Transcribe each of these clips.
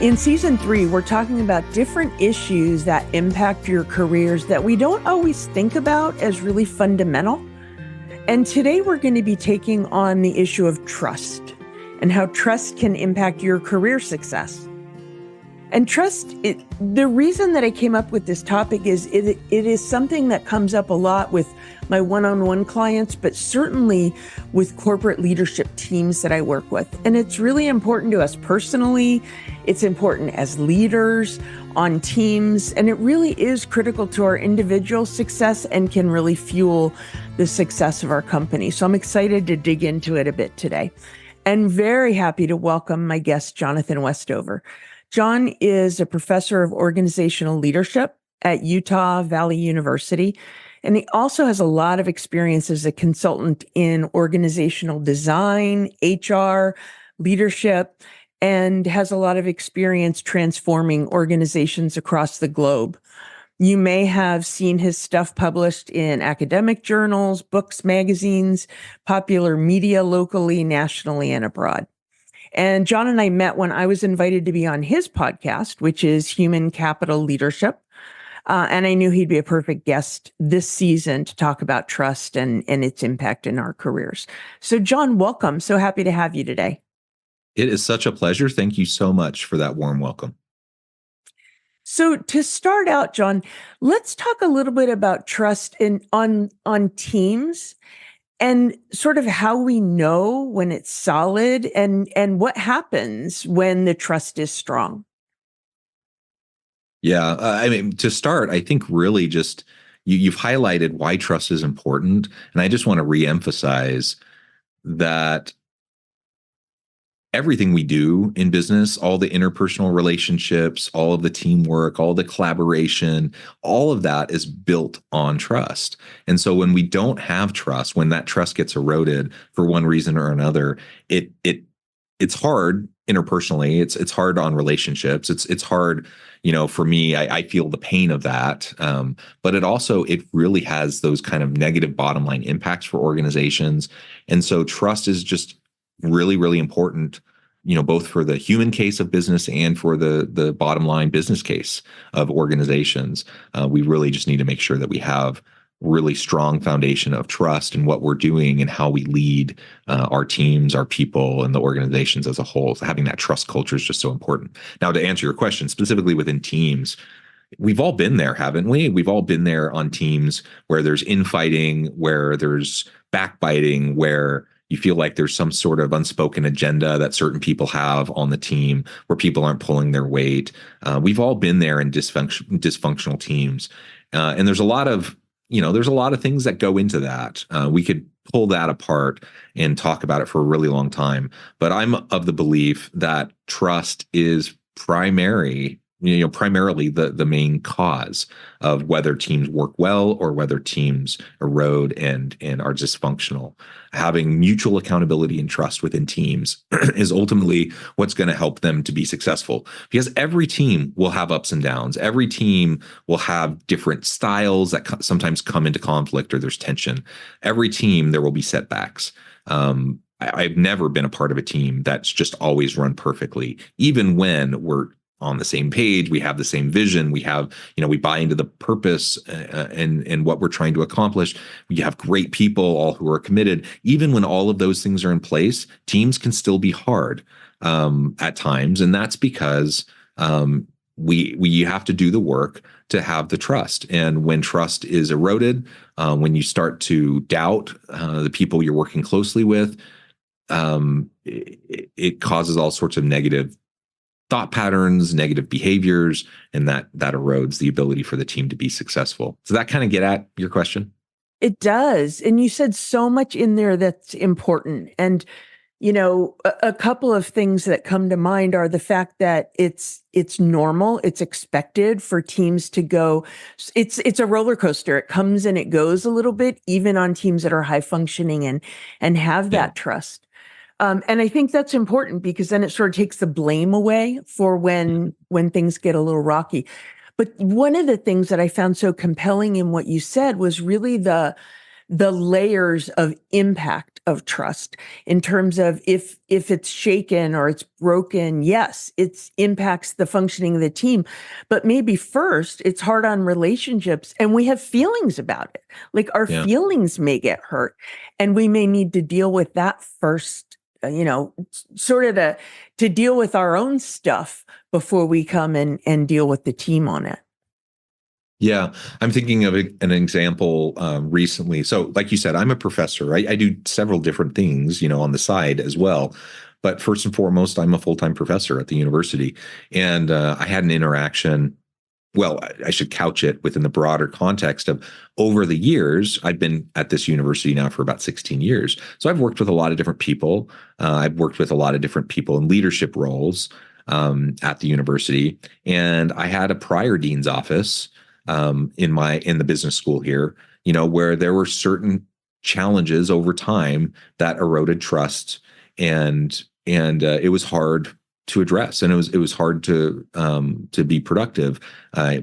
In season 3, we're talking about different issues that impact your careers that we don't always think about as really fundamental. And today we're going to be taking on the issue of trust and how trust can impact your career success. And trust, the reason that I came up with this topic is it is something that comes up a lot with my one-on-one clients, but certainly with corporate leadership teams that I work with. And it's really important to us personally. It's important as leaders on teams, and it really is critical to our individual success and can really fuel the success of our company. So I'm excited to dig into it a bit today, and very happy to welcome my guest, Jonathan Westover. John is a professor of organizational leadership at Utah Valley University, and he also has a lot of experience as a consultant in organizational design, HR, leadership, and has a lot of experience transforming organizations across the globe. You may have seen his stuff published in academic journals, books, magazines, popular media locally, nationally, and abroad. And John and I met when I was invited to be on his podcast, which is Human Capital Leadership. And I knew he'd be a perfect guest this season to talk about trust and its impact in our careers. So John, welcome. So happy to have you today. It is such a pleasure. Thank you so much for that warm welcome. So to start out, John, let's talk a little bit about trust on teams and sort of how we know when it's solid and what happens when the trust is strong. Yeah, I mean, to start, I think really just you've highlighted why trust is important. And I just want to reemphasize that everything we do in business, all the interpersonal relationships, all of the teamwork, all the collaboration, all of that is built on trust. And so when we don't have trust, when that trust gets eroded for one reason or another, it's hard interpersonally. It's hard on relationships. It's hard, for me, I feel the pain of that. But it really has those kind of negative bottom line impacts for organizations. And so trust is just really, really important, both for the human case of business and for the bottom line business case of organizations. We really just need to make sure that we have really strong foundation of trust in what we're doing and how we lead our teams, our people, and the organizations as a whole. So having that trust culture is just so important. Now, to answer your question, specifically within teams, we've all been there, haven't we? We've all been there on teams where there's infighting, where there's backbiting, where you feel like there's some sort of unspoken agenda that certain people have on the team where people aren't pulling their weight. We've all been there in dysfunctional teams. And there's a lot of things that go into that. We could pull that apart and talk about it for a really long time. But I'm of the belief that trust is primarily the main cause of whether teams work well or whether teams erode and are dysfunctional. Having mutual accountability and trust within teams is ultimately what's going to help them to be successful, because every team will have ups and downs. Every team will have different styles that sometimes come into conflict or there's tension. Every team, there will be setbacks. I've never been a part of a team that's just always run perfectly, even when we're on the same page, we have the same vision, we buy into the purpose and what we're trying to accomplish. We have great people, all who are committed. Even when all of those things are in place, teams can still be hard at times. And that's because we have to do the work to have the trust. And when trust is eroded, when you start to doubt the people you're working closely with, it causes all sorts of negative thought patterns, negative behaviors, and that erodes the ability for the team to be successful. Does that kind of get at your question? It does. And you said so much in there that's important. And, a couple of things that come to mind are the fact that it's normal, it's expected for teams to go. It's a roller coaster. It comes and it goes a little bit, even on teams that are high functioning and have that trust. And I think that's important because then it sort of takes the blame away for when things get a little rocky. But one of the things that I found so compelling in what you said was really the the layers of impact of trust in terms of if it's shaken or it's broken, yes, it impacts the functioning of the team. But maybe first, it's hard on relationships and we have feelings about it. Like our Yeah. feelings may get hurt and we may need to deal with that first, sort of to deal with our own stuff before we come and deal with the team on it. Yeah, I'm thinking of an example recently. So, like you said, I'm a professor. I do several different things, on the side as well. But first and foremost, I'm a full-time professor at the university, and I had an interaction. Well, I should couch it within the broader context of over the years. I've been at this university now for about 16 years. So I've worked with a lot of different people. I've worked with a lot of different people in leadership roles at the university. And I had a prior dean's office in the business school here, where there were certain challenges over time that eroded trust, and it was hard to address, and it was hard to be productive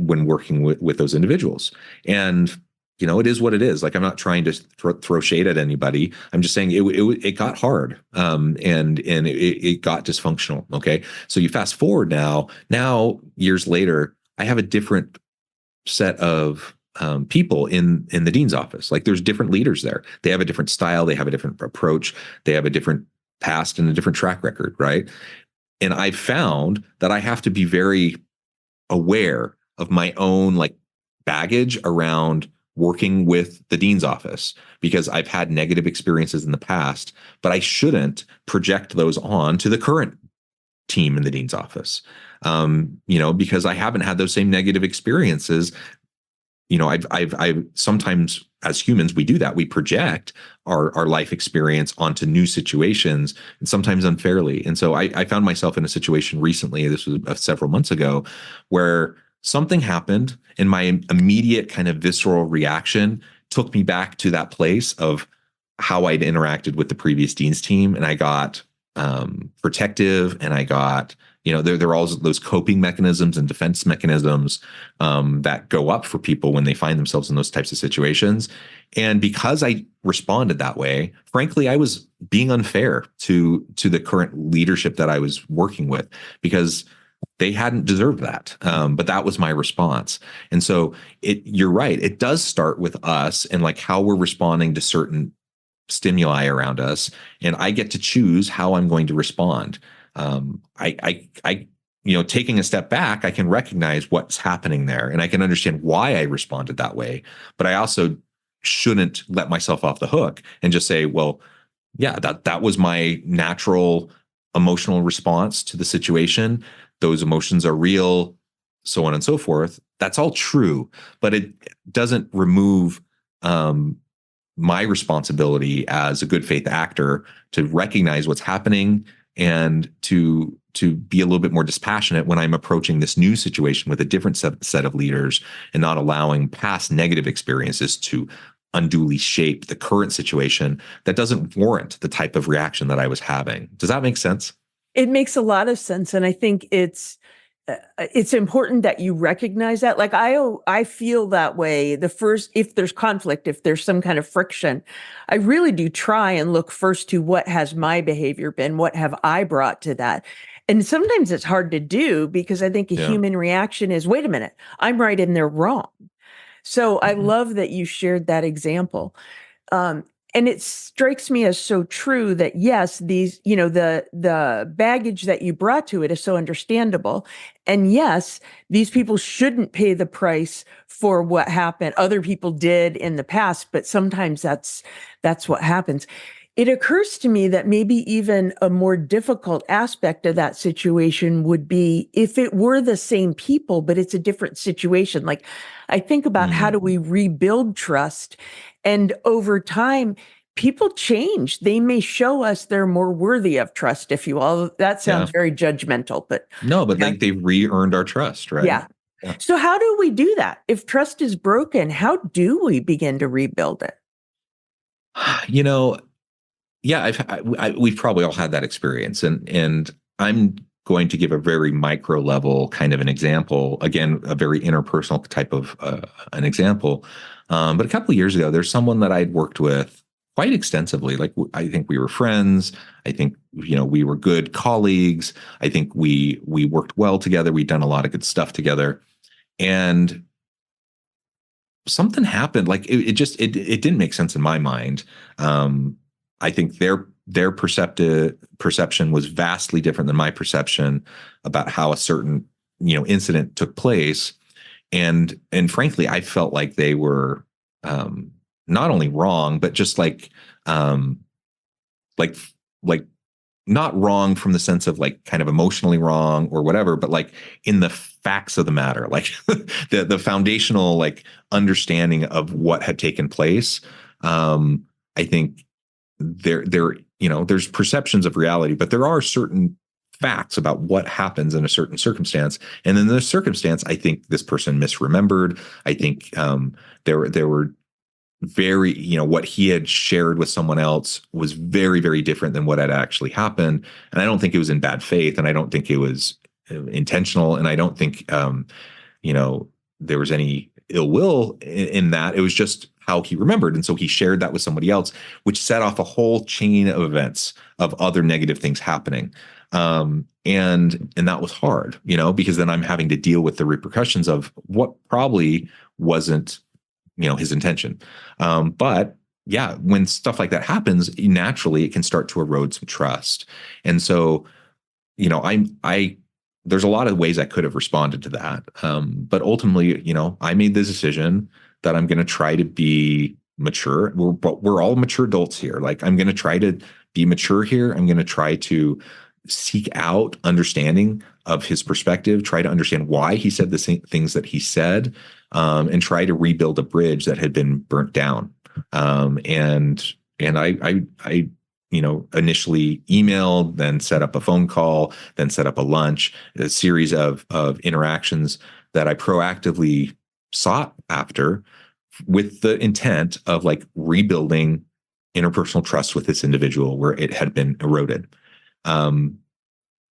when working with those individuals. And it is what it is. Like, I'm not trying to throw shade at anybody. I'm just saying it got hard, and it got dysfunctional. Okay, so you fast forward now years later, I have a different set of people in the dean's office. Like, there's different leaders there. They have a different style. They have a different approach. They have a different past and a different track record, right? And I found that I have to be very aware of my own baggage around working with the dean's office, because I've had negative experiences in the past, but I shouldn't project those on to the current team in the dean's office. Because I haven't had those same negative experiences. I've sometimes, as humans, we do that. We project our life experience onto new situations, and sometimes unfairly. And so I found myself in a situation recently, this was several months ago, where something happened and my immediate kind of visceral reaction took me back to that place of how I'd interacted with the previous dean's team. And I got protective, and I got, there are all those coping mechanisms and defense mechanisms that go up for people when they find themselves in those types of situations. And because I responded that way, frankly, I was being unfair to the current leadership that I was working with, because they hadn't deserved that. But that was my response. And so you're right. It does start with us and how we're responding to certain stimuli around us, and I get to choose how I'm going to respond. Taking a step back, I can recognize what's happening there, and I can understand why I responded that way. But I also shouldn't let myself off the hook and just say, well, yeah, that was my natural emotional response to the situation. Those emotions are real, so on and so forth. That's all true, but it doesn't remove my responsibility as a good faith actor to recognize what's happening and to be a little bit more dispassionate when I'm approaching this new situation with a different set of leaders, and not allowing past negative experiences to unduly shape the current situation that doesn't warrant the type of reaction that I was having. Does that make sense? It makes a lot of sense. And I think it's important that you recognize that. Like I feel that way. If there's conflict, if there's some kind of friction, I really do try and look first to what has my behavior been, what have I brought to that. And sometimes it's hard to do, because I think a human reaction is, wait a minute, I'm right and they're wrong. So I love that you shared that example. And it strikes me as so true that yes, these, the baggage that you brought to it is so understandable. And yes, these people shouldn't pay the price for what happened. Other people did in the past, but sometimes that's what happens. It occurs to me that maybe even a more difficult aspect of that situation would be if it were the same people, but it's a different situation. Like, I think about how do we rebuild trust? And over time, people change. They may show us they're more worthy of trust, if you will. That sounds very judgmental, but no, but they've re-earned our trust, right? Yeah. So how do we do that? If trust is broken, how do we begin to rebuild it? We've probably all had that experience, and I'm going to give a very micro level kind of an example. Again, a very interpersonal type of an example. But a couple of years ago, there's someone that I'd worked with quite extensively. Like I think we were friends. I think we were good colleagues. I think we worked well together. We'd done a lot of good stuff together, and something happened. Like it didn't make sense in my mind. I think their perception was vastly different than my perception about how a certain incident took place, and frankly, I felt like they were not only wrong, but just um, like like not wrong from the sense of like kind of emotionally wrong or whatever, but like in the facts of the matter, like the foundational like understanding of what had taken place. I think there's perceptions of reality, but there are certain facts about what happens in a certain circumstance. And in this circumstance, I think this person misremembered. I think there were very, what he had shared with someone else was very, very different than what had actually happened. And I don't think it was in bad faith, and I don't think it was intentional, and I don't think there was any ill will in that. It was just how he remembered, and so he shared that with somebody else, which set off a whole chain of events of other negative things happening. And that was hard, because then I'm having to deal with the repercussions of what probably wasn't his intention. But yeah, when stuff like that happens, naturally it can start to erode some trust. And so, I there's a lot of ways I could have responded to that. But ultimately, I made the decision that I'm going to try to be mature. We're all mature adults here. Like, I'm going to try to be mature here. I'm going to try to seek out understanding of his perspective, try to understand why he said the same things that he said, and try to rebuild a bridge that had been burnt down. And I initially emailed, then set up a phone call, then set up a lunch, a series of interactions that I proactively sought after with the intent of like rebuilding interpersonal trust with this individual where it had been eroded.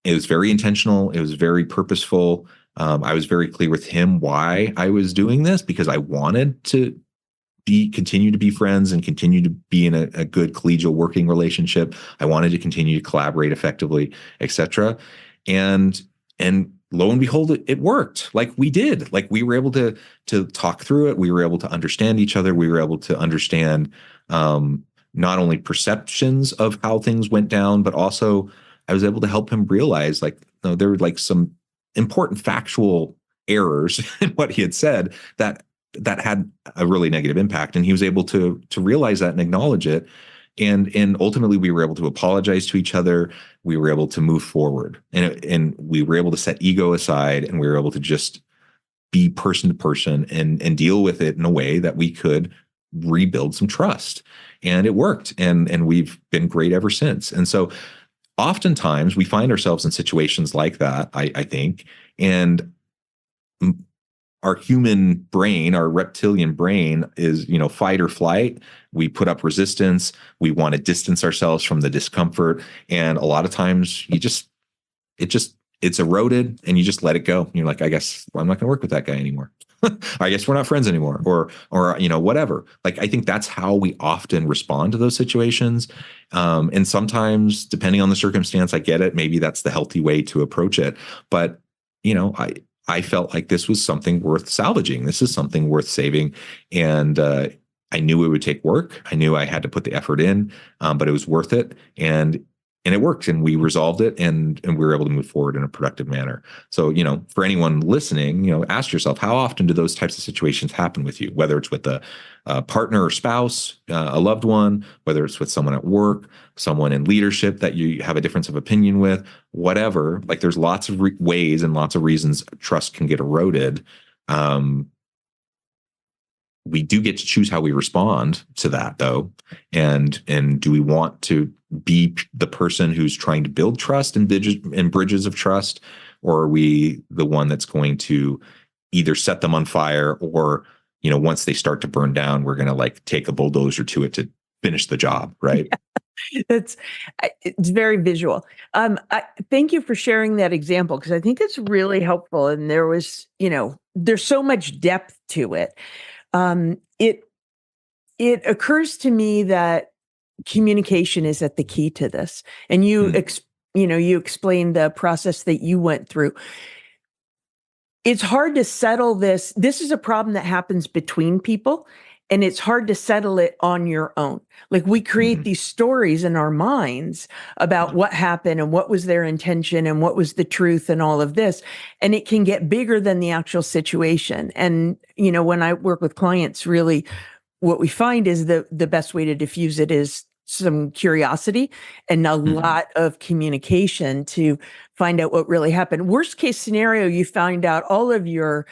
It was very intentional. It was very purposeful. I was very clear with him why I was doing this, because I wanted to continue to be friends and continue to be in a good collegial working relationship. I wanted to continue to collaborate effectively, etc. And lo and behold, it worked. Like we did. Like we were able to talk through it. We were able to understand each other. We were able to understand not only perceptions of how things went down, but also I was able to help him realize like there were like some important factual errors in what he had said that had a really negative impact, and he was able to realize that and acknowledge it, and ultimately we were able to apologize to each other. We were able to move forward, and we were able to set ego aside, and we were able to just be person to person and deal with it in a way that we could rebuild some trust, and it worked, and we've been great ever since. And so oftentimes we find ourselves in situations like that, I think, and our human brain, our reptilian brain is, fight or flight. We put up resistance. We want to distance ourselves from the discomfort. And a lot of times it's eroded and you just let it go. And you're like, I guess I'm not going to work with that guy anymore. I guess we're not friends anymore, or whatever. Like, I think that's how we often respond to those situations. And sometimes, depending on the circumstance, I get it. Maybe that's the healthy way to approach it. But, I felt like this was something worth salvaging. This is something worth saving. And I knew it would take work. I knew I had to put the effort in, but it was worth it. And it worked, and we resolved it, and we were able to move forward in a productive manner. So, for anyone listening, ask yourself, how often do those types of situations happen with you, whether it's with a partner or spouse, a loved one, whether it's with someone at work, someone in leadership that you have a difference of opinion with, whatever. Like, there's lots of ways and lots of reasons trust can get eroded. We do get to choose how we respond to that, though. And do we want to be the person who's trying to build trust and bridges of trust, or are we the one that's going to either set them on fire, or once they start to burn down, we're going to like take a bulldozer to it to finish the job, right? Yeah, it's very visual. Thank you for sharing that example, because I think it's really helpful. And there was, there's so much depth to it. It it occurs to me that communication is at the key to this, and you you explained the process that you went through. It's hard to settle this. This is a problem that happens between people, and it's hard to settle it on your own. Like, we create these stories in our minds about what happened and what was their intention and what was the truth and all of this. And it can get bigger than the actual situation. And, when I work with clients, really what we find is the best way to diffuse it is some curiosity and a lot of communication to find out what really happened. Worst case scenario, you find out all of your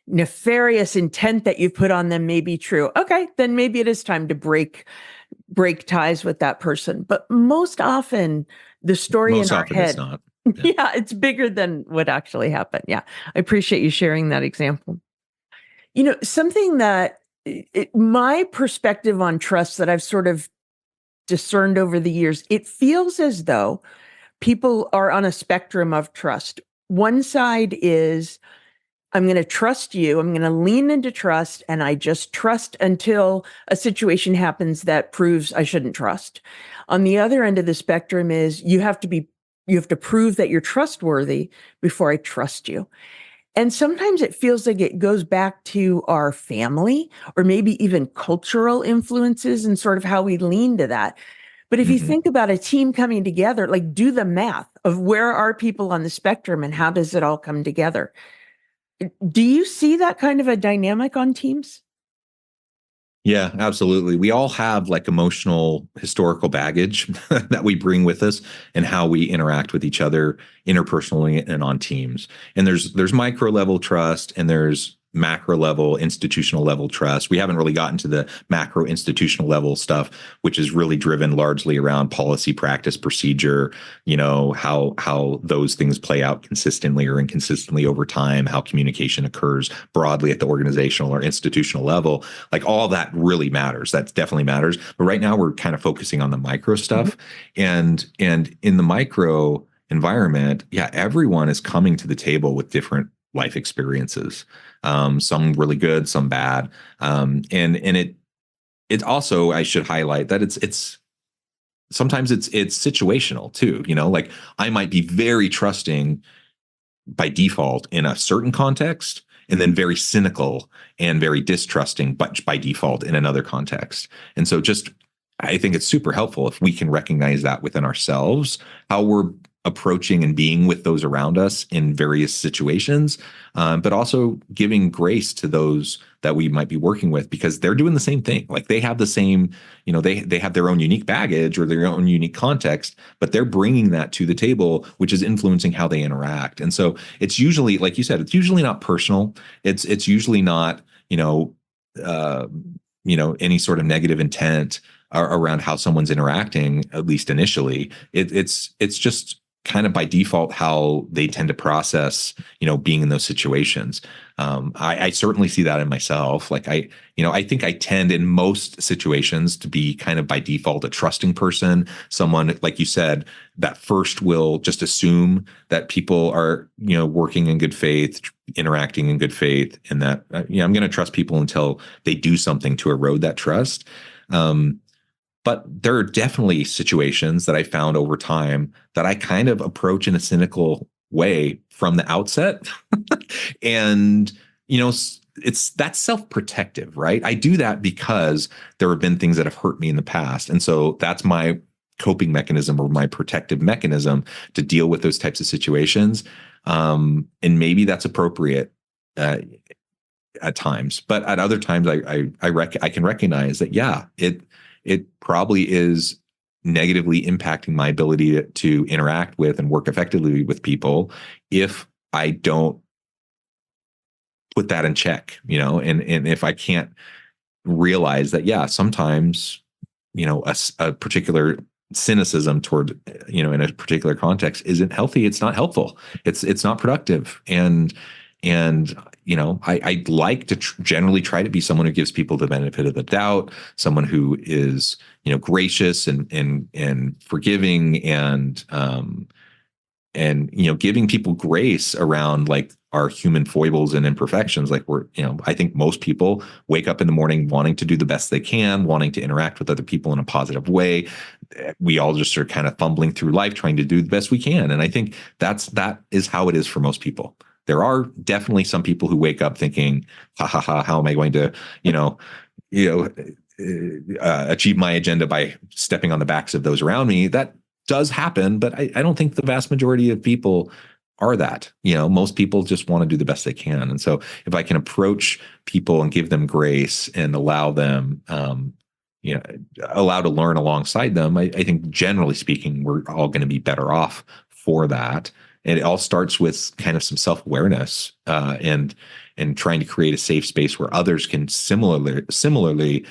nefarious intent that you put on them may be true. Okay, then maybe it is time to break ties with that person. But most often, the story in our head, it's not. Yeah, it's bigger than what actually happened. Yeah, I appreciate you sharing that example. Something that my perspective on trust that I've sort of discerned over the years, it feels as though people are on a spectrum of trust. One side is, I'm going to trust you. I'm going to lean into trust, and I just trust until a situation happens that proves I shouldn't trust. On the other end of the spectrum is, you have to prove that you're trustworthy before I trust you. And sometimes it feels like it goes back to our family or maybe even cultural influences and sort of how we lean to that. But if you think about a team coming together, like, do the math of where are people on the spectrum and how does it all come together? Do you see that kind of a dynamic on teams? Yeah, absolutely. We all have like emotional historical baggage that we bring with us and how we interact with each other interpersonally and on teams. And there's micro level trust and there's macro level, institutional level trust. We haven't really gotten to the macro institutional level stuff, which is really driven largely around policy, practice, procedure, how those things play out consistently or inconsistently over time, how communication occurs broadly at the organizational or institutional level. Like, all that really matters. That definitely matters. But right now we're kind of focusing on the micro stuff. And in the micro environment, yeah, everyone is coming to the table with different life experiences. Some really good, some bad. And it also, I should highlight that it's sometimes it's situational too. Like, I might be very trusting by default in a certain context, and then very cynical and very distrusting, but by default in another context. And so I think it's super helpful if we can recognize that within ourselves, how we're approaching and being with those around us in various situations, but also giving grace to those that we might be working with, because they're doing the same thing. Like, they have the same, they have their own unique baggage or their own unique context, but they're bringing that to the table, which is influencing how they interact. And so it's usually, like you said, it's usually not personal. It's usually not, any sort of negative intent around how someone's interacting, at least initially. It's just kind of by default how they tend to process, being in those situations. I certainly see that in myself. Like, I think I tend in most situations to be kind of by default a trusting person, someone, like you said, that first will just assume that people are, working in good faith, interacting in good faith, and that, I'm going to trust people until they do something to erode that trust. But there are definitely situations that I found over time that I kind of approach in a cynical way from the outset. And, that's self-protective, right? I do that because there have been things that have hurt me in the past. And so that's my coping mechanism or my protective mechanism to deal with those types of situations. And maybe that's appropriate at times, but at other times I can recognize that, yeah, it probably is negatively impacting my ability to interact with and work effectively with people if I don't put that in check, and if I can't realize that, yeah, sometimes, a particular cynicism toward, in a particular context isn't healthy. It's not helpful. It's not productive. And I like to generally try to be someone who gives people the benefit of the doubt, someone who is, gracious and forgiving giving people grace around like our human foibles and imperfections. Like I think most people wake up in the morning wanting to do the best they can, wanting to interact with other people in a positive way. We all just are kind of fumbling through life trying to do the best we can. And I think that is how it is for most people. There are definitely some people who wake up thinking, ha ha ha, how am I going to, achieve my agenda by stepping on the backs of those around me? That does happen, but I don't think the vast majority of people are that. Most people just want to do the best they can. And so if I can approach people and give them grace and allow them, allow to learn alongside them, I think generally speaking, we're all going to be better off for that. And it all starts with kind of some self-awareness and trying to create a safe space where others can similarly,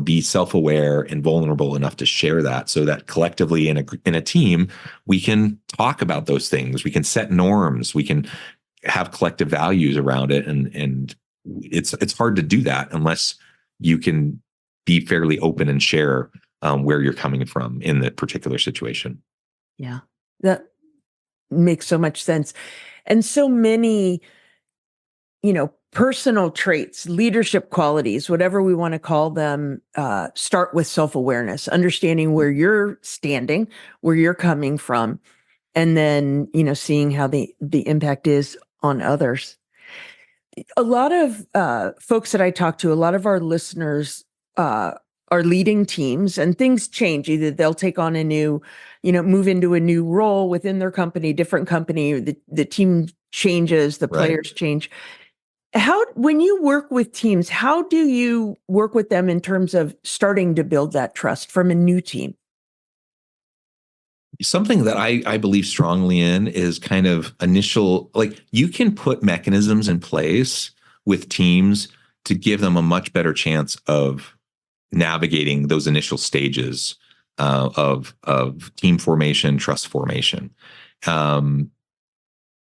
be self-aware and vulnerable enough to share that, so that collectively in a team, we can talk about those things. We can set norms. We can have collective values around it. And it's hard to do that unless you can be fairly open and share where you're coming from in the particular situation. Yeah, that makes so much sense. And so many, personal traits, leadership qualities, whatever we want to call them, start with self-awareness, understanding where you're standing, where you're coming from, and then, seeing how the impact is on others. A lot of folks that I talk to, a lot of our listeners are leading teams, and things change. Either they'll take on a new, move into a new role within their company, different company, the team changes, the players change. When you work with teams, how do you work with them in terms of starting to build that trust from a new team? Something that I believe strongly in is kind of initial, like you can put mechanisms in place with teams to give them a much better chance of navigating those initial stages of team formation, trust formation.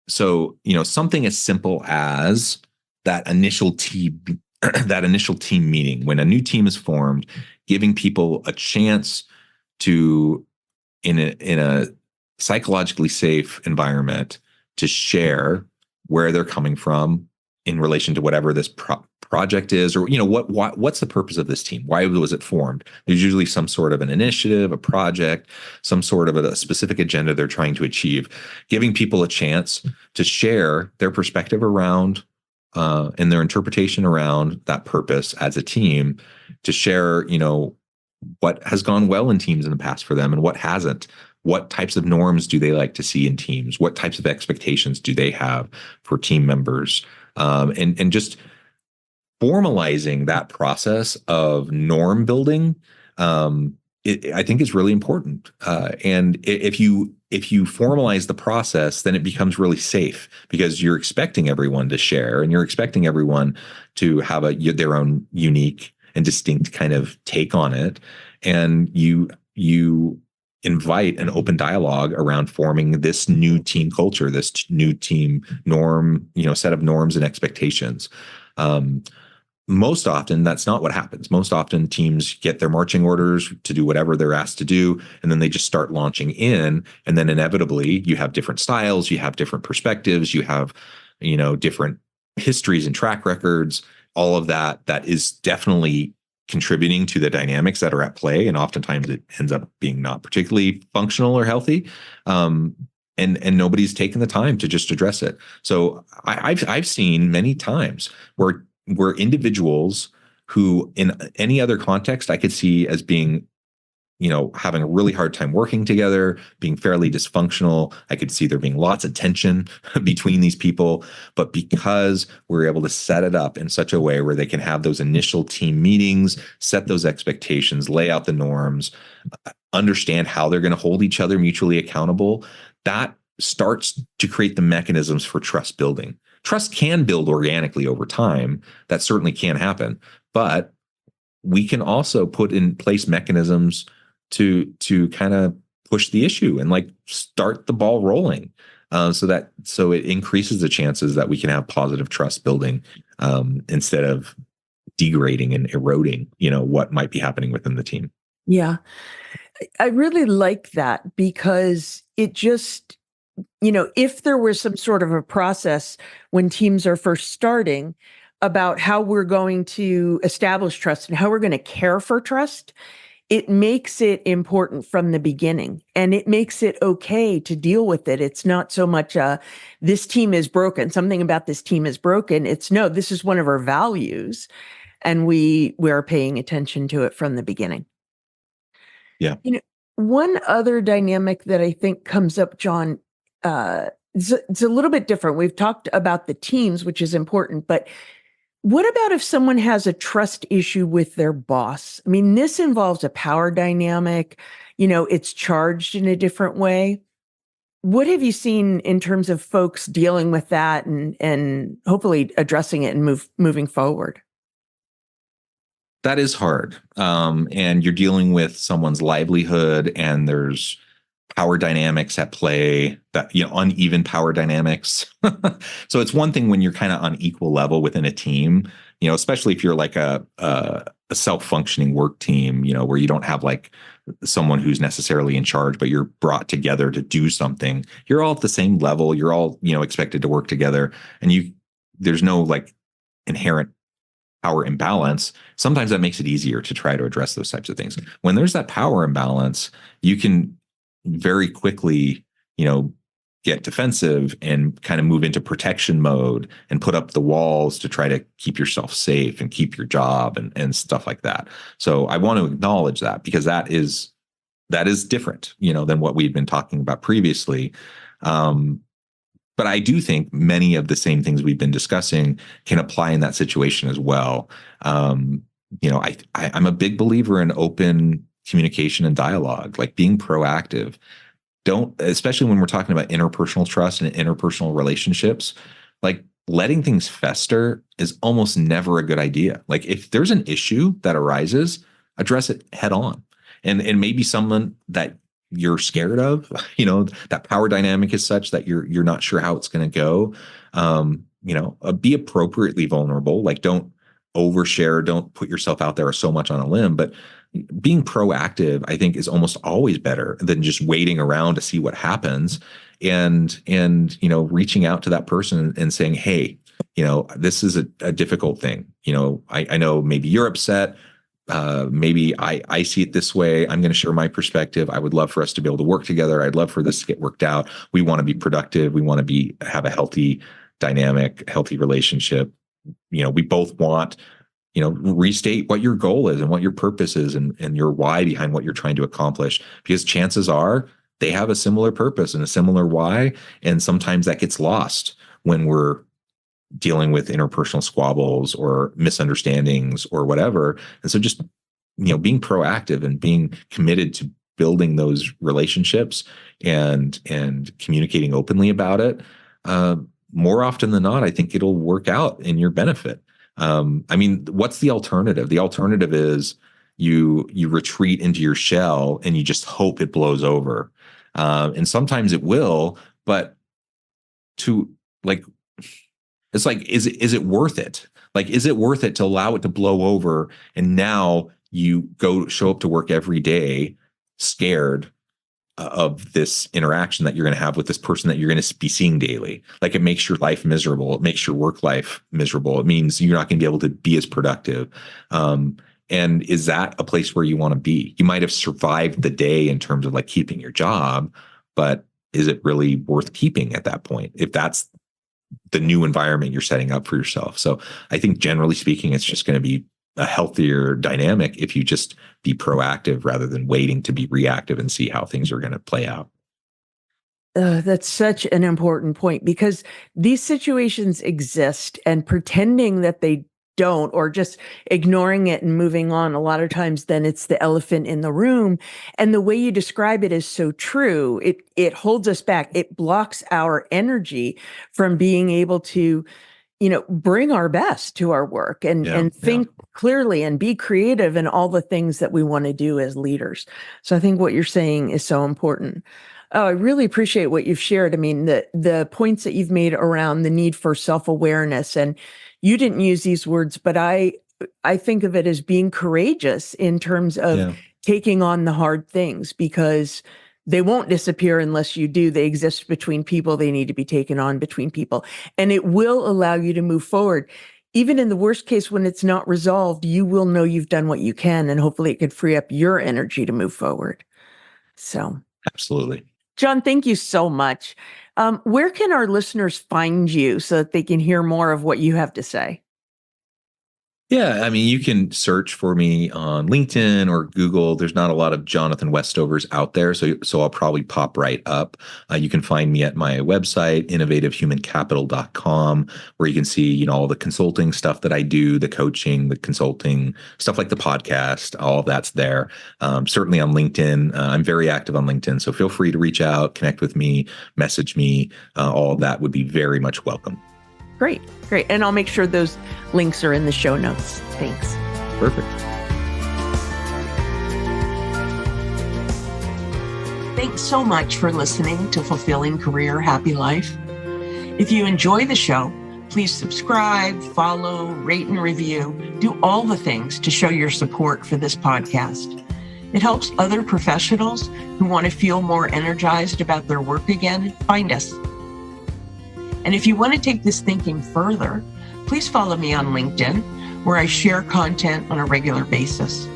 So, something as simple as that initial team meeting when a new team is formed, giving people a chance to, in a psychologically safe environment, to share where they're coming from in relation to whatever this project is, or what's the purpose of this team? Why was it formed? There's usually some sort of an initiative, a project, some sort of a specific agenda they're trying to achieve. Giving people a chance to share their perspective around and their interpretation around that purpose as a team, to share, what has gone well in teams in the past for them and what hasn't. What types of norms do they like to see in teams? What types of expectations do they have for team members? And just formalizing that process of norm building, I think is really important. And if you formalize the process, then it becomes really safe, because you're expecting everyone to share and you're expecting everyone to have their own unique and distinct kind of take on it. And you invite an open dialogue around forming this new team culture, this new team norm, set of norms and expectations. Most often, that's not what happens. Most often, teams get their marching orders to do whatever they're asked to do, and then they just start launching in. And then inevitably, you have different styles, you have different perspectives, you have, different histories and track records. All of that is definitely contributing to the dynamics that are at play, and oftentimes it ends up being not particularly functional or healthy. And nobody's taken the time to just address it. So I've seen many times where individuals who in any other context I could see as being, having a really hard time working together, being fairly dysfunctional. I could see there being lots of tension between these people. But because we're able to set it up in such a way where they can have those initial team meetings, set those expectations, lay out the norms, understand how they're going to hold each other mutually accountable, that starts to create the mechanisms for trust building. Trust can build organically over time. That certainly can happen. But we can also put in place mechanisms to kind of push the issue and like start the ball rolling, so it increases the chances that we can have positive trust building instead of degrading and eroding, what might be happening within the team. Yeah, I really like that, because it just, if there was some sort of a process when teams are first starting about how we're going to establish trust and how we're going to care for trust, it makes it important from the beginning, and it makes it okay to deal with it. It's not so much this team is broken, something about this team is broken. It's no, this is one of our values, and we're paying attention to it from the beginning. Yeah. One other dynamic that I think comes up, John, it's a little bit different. We've talked about the teams, which is important, but what about if someone has a trust issue with their boss? I mean, this involves a power dynamic, it's charged in a different way. What have you seen in terms of folks dealing with that and hopefully addressing it and moving forward? That is hard. And you're dealing with someone's livelihood, and there's power dynamics at play, that uneven power dynamics. So it's one thing when you're kind of on equal level within a team, especially if you're like a self-functioning work team, where you don't have like someone who's necessarily in charge, but you're brought together to do something. You're all at the same level. You're all, expected to work together, and there's no like inherent power imbalance. Sometimes that makes it easier to try to address those types of things. When there's that power imbalance, you can very quickly, get defensive and kind of move into protection mode and put up the walls to try to keep yourself safe and keep your job and stuff like that. So I want to acknowledge that, because that is different, than what we've been talking about previously. But I do think many of the same things we've been discussing can apply in that situation as well. I'm a big believer in open communication and dialogue, like being proactive. Especially when we're talking about interpersonal trust and interpersonal relationships, like letting things fester is almost never a good idea. Like if there's an issue that arises, address it head on. And maybe someone that you're scared of, that power dynamic is such that you're not sure how it's going to go. Be appropriately vulnerable. Like don't overshare, don't put yourself out there so much on a limb, but being proactive, I think, is almost always better than just waiting around to see what happens, and reaching out to that person and saying, hey, this is a difficult thing. I know maybe you're upset. Maybe I see it this way. I'm going to share my perspective. I would love for us to be able to work together. I'd love for this to get worked out. We want to be productive. We want to have a healthy dynamic, healthy relationship. We both want, restate what your goal is and what your purpose is and your why behind what you're trying to accomplish, because chances are they have a similar purpose and a similar why. And sometimes that gets lost when we're dealing with interpersonal squabbles or misunderstandings or whatever. And so just, being proactive and being committed to building those relationships and communicating openly about it, more often than not, I think it'll work out in your benefit. What's the alternative? The alternative is you retreat into your shell and you just hope it blows over. And sometimes it will, but it's like, is it worth it? Like, is it worth it to allow it to blow over? And now you show up to work every day scared of this interaction that you're going to have with this person that you're going to be seeing daily. Like it makes your life miserable. It makes your work life miserable. It means you're not going to be able to be as productive. And is that a place where you want to be? You might have survived the day in terms of like keeping your job, but is it really worth keeping at that point, if that's the new environment you're setting up for yourself? So I think generally speaking, it's just going to be a healthier dynamic if you just be proactive rather than waiting to be reactive and see how things are going to play out. That's such an important point, because these situations exist, and pretending that they don't, or just ignoring it and moving on, a lot of times then it's the elephant in the room. And the way you describe it is so true. It holds us back. It blocks our energy from being able to bring our best to our work and think clearly and be creative in all the things that we want to do as leaders. So I think what you're saying is so important. Oh, I really appreciate what you've shared. I mean, the points that you've made around the need for self-awareness, and you didn't use these words, but I think of it as being courageous in terms of taking on the hard things, because They won't disappear unless you do. They exist between people. They need to be taken on between people. And it will allow you to move forward. Even in the worst case, when it's not resolved, you will know you've done what you can, and hopefully it could free up your energy to move forward. So, Absolutely. John, thank you so much. Where can our listeners find you so that they can hear more of what you have to say? Yeah, I mean, you can search for me on LinkedIn or Google. There's not a lot of Jonathan Westovers out there, so I'll probably pop right up. You can find me at my website, innovativehumancapital.com, where you can see, all the consulting stuff that I do, the coaching, the consulting, stuff like the podcast, all of that's there. Certainly on LinkedIn. I'm very active on LinkedIn, so feel free to reach out, connect with me, message me. All of that would be very much welcome. Great. And I'll make sure those links are in the show notes. Thanks. Perfect. Thanks so much for listening to Fulfilling Career, Happy Life. If you enjoy the show, please subscribe, follow, rate, and review. Do all the things to show your support for this podcast. It helps other professionals who want to feel more energized about their work again find us. And if you want to take this thinking further, please follow me on LinkedIn, where I share content on a regular basis.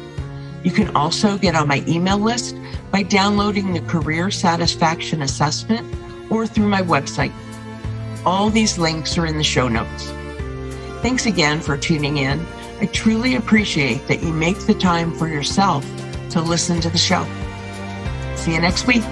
You can also get on my email list by downloading the Career Satisfaction Assessment or through my website. All these links are in the show notes. Thanks again for tuning in. I truly appreciate that you make the time for yourself to listen to the show. See you next week.